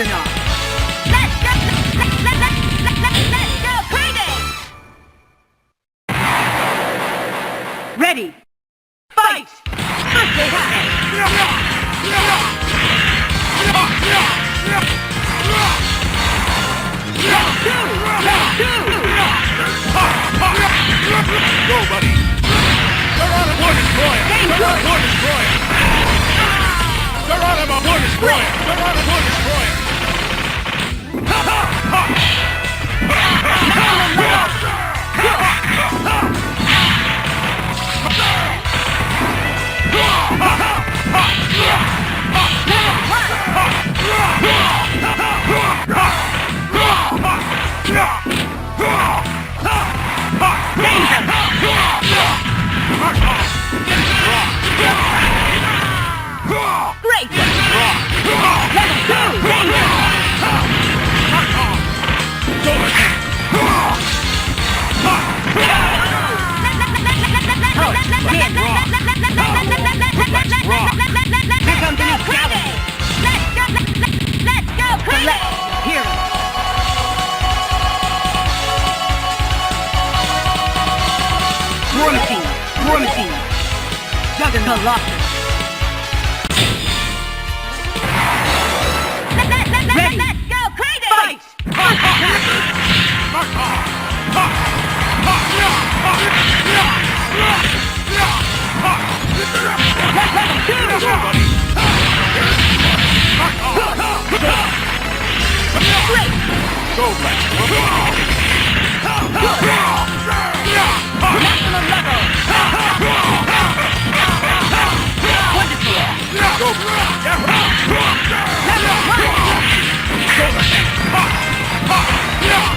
Juggernaut. Let's go crazy! Ready. Fight! First attack! Go, buddy! Geronimo Destroyer! Geronimo Destroyer! Geronimo Destroyer! Geronimo Destroyer! Great! Level 2! Danger! Here comes the new galaxy! Let's go crazy! Hero! War Machine! War Machine! Juggernaut! Colossus! Ready! Let's go crazy! Fight! Go, Flash! Maximum level! Wonderful! Go,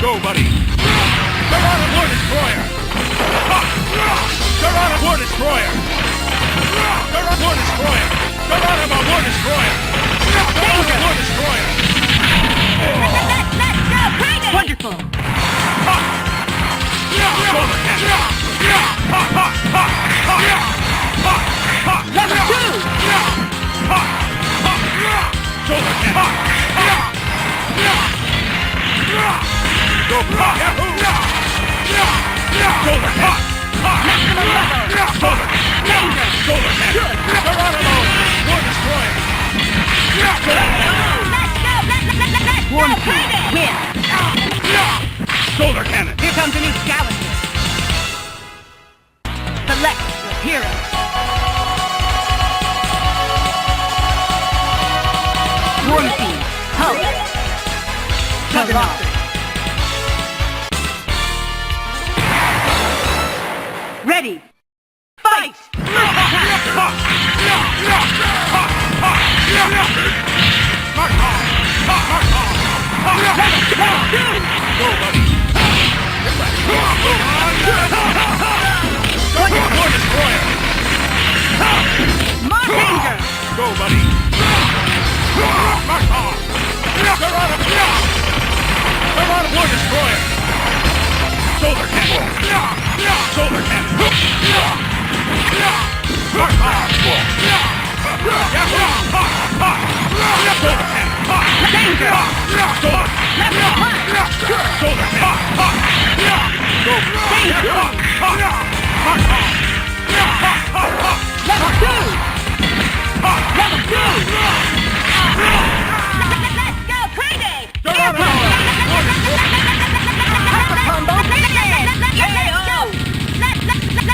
Go, buddy! Geronimo Destroyer! Geronimo Destroyer! Geronimo Destroyer! Geronimo Destroyer! Geronimo Destroyer! Let's go crazy! Wonderful! Level 2! Shoulder cannon! Go, Yahoo! Shoulder cannon! Maximum level! Shoulder cannon! Danger! Shoulder cannon! Geronimo! War Destroyer! War Machine! Win! Shoulder cannon! Here comes a new galaxy! Select your hero! War Machine! Hulk! Juggernaut! Ready! Fight! Go, buddy! War Destroyer! More danger! Go, buddy! War Destroyer! Shoulder cannon! Shoulder cannon! Danger! Shoulder Level 2! Level 2! Let's go crazy! Hyper combo!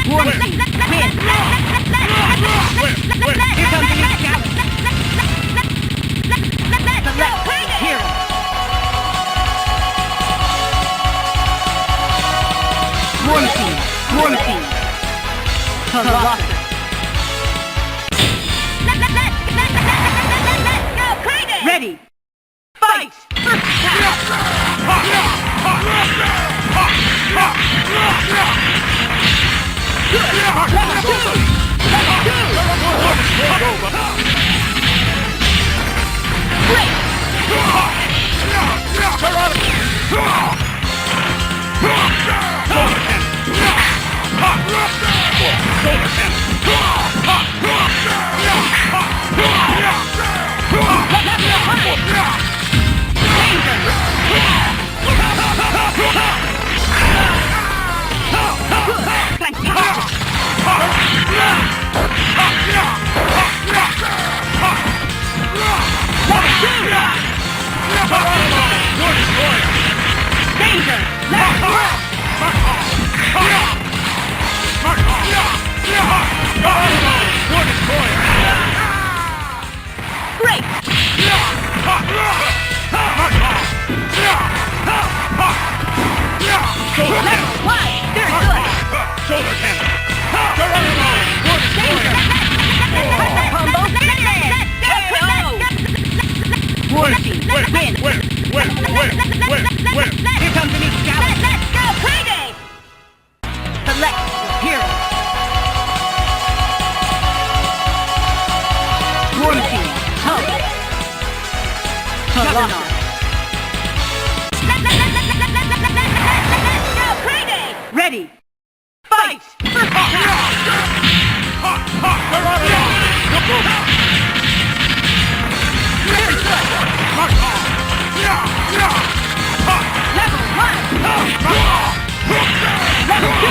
War Machine! Win! Here comes the new galaxy! Select hero! War Machine! War Machine! Colossus! Let's go crazy! Ready! Fight! First attack! Win. Here comes a new challenge. Let's go Payday! Select your hero. Warranty. Home. Juggernaut. Let's go Payday! Ready. Fight! Level 1! Level 2!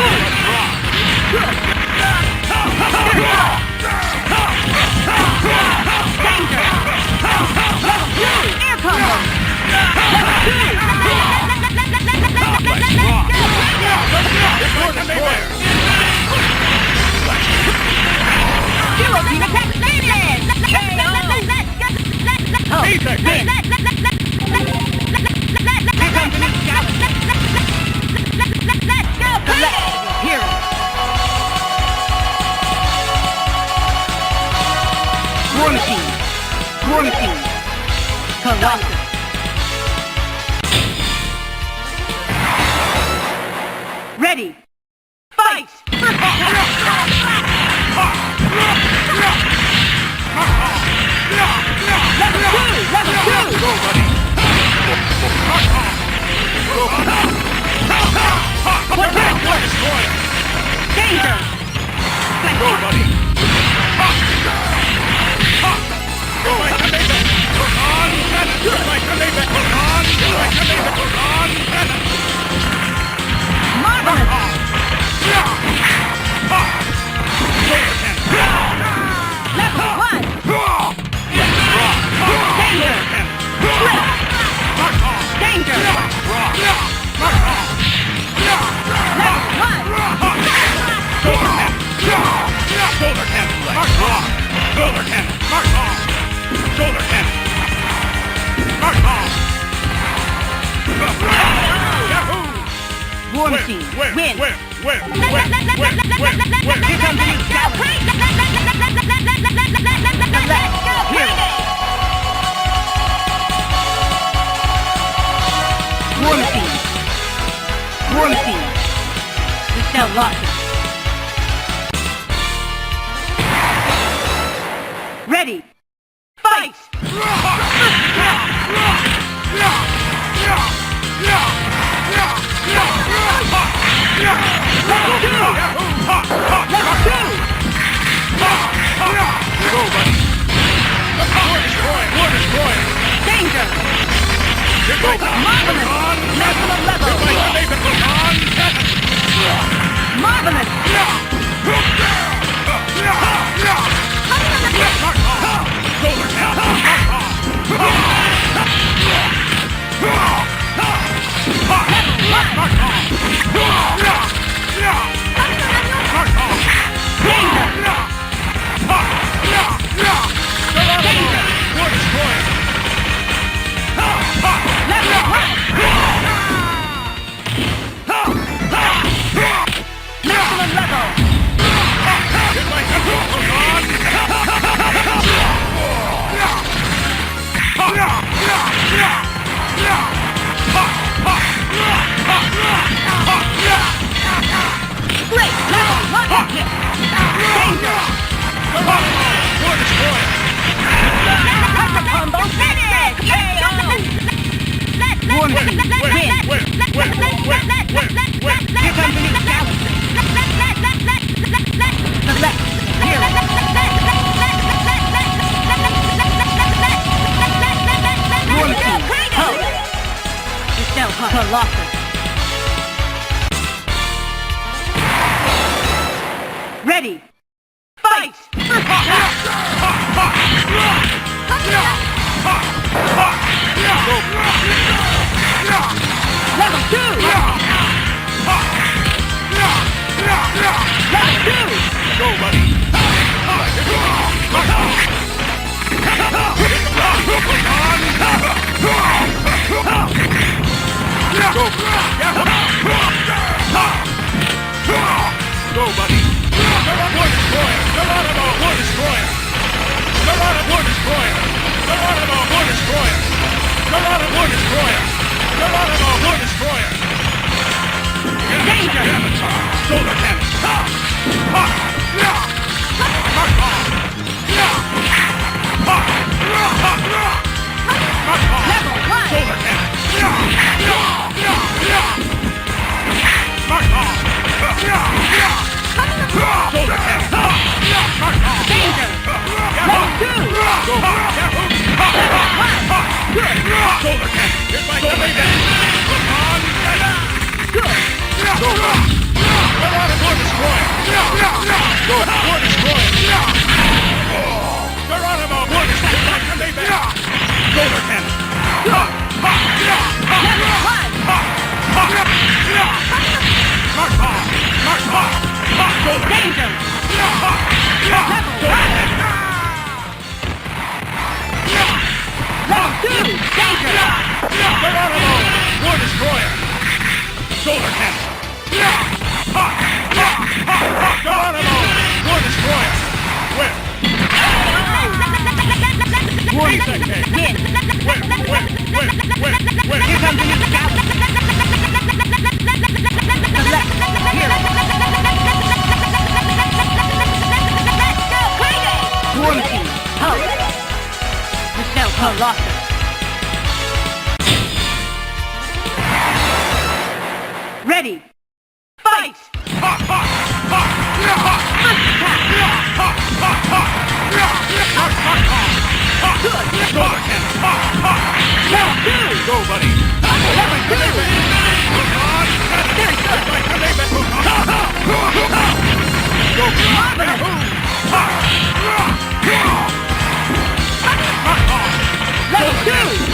Danger! Level 2! Air combo! Level 2! Dual team attack finish! KO! Win! Here comes the next challenge. Let's go! Select your hero. Warranty. Colossus. Ready. Fight! Level 2! Go, buddy! Danger! Go, buddy! Marvelous! Level 1! Danger! Danger! Shoulder cannon! Mark off! Shoulder cannon! Mark off! Yahoo! Warranty. Win! Win! Here comes the new challenge. Select hero. Warranty. We sell losses. Ready. Fight! Go, buddy! War destroyer! Danger! Marvelous! Maximum level! Marvelous! Ready! Fight! Level 2! Level 2! Go, buddy! Go, buddy! War destroyer! War destroyer! War destroyer! Danger! Level 2! Danger! Geronimo! War Destroyer! Solar Cannon! Geronimo! War Destroyer! Where? War Fightcade! Win! Where? Here comes the new scout! Select hero! Let's go! Payday! Swarm team! Hull! Michelle Colossus! Ready! Fight! First attack! Good! Solar Cannon! Level 2! Go, buddy! Level 2! Very good! Go, Marvelous! Level 2!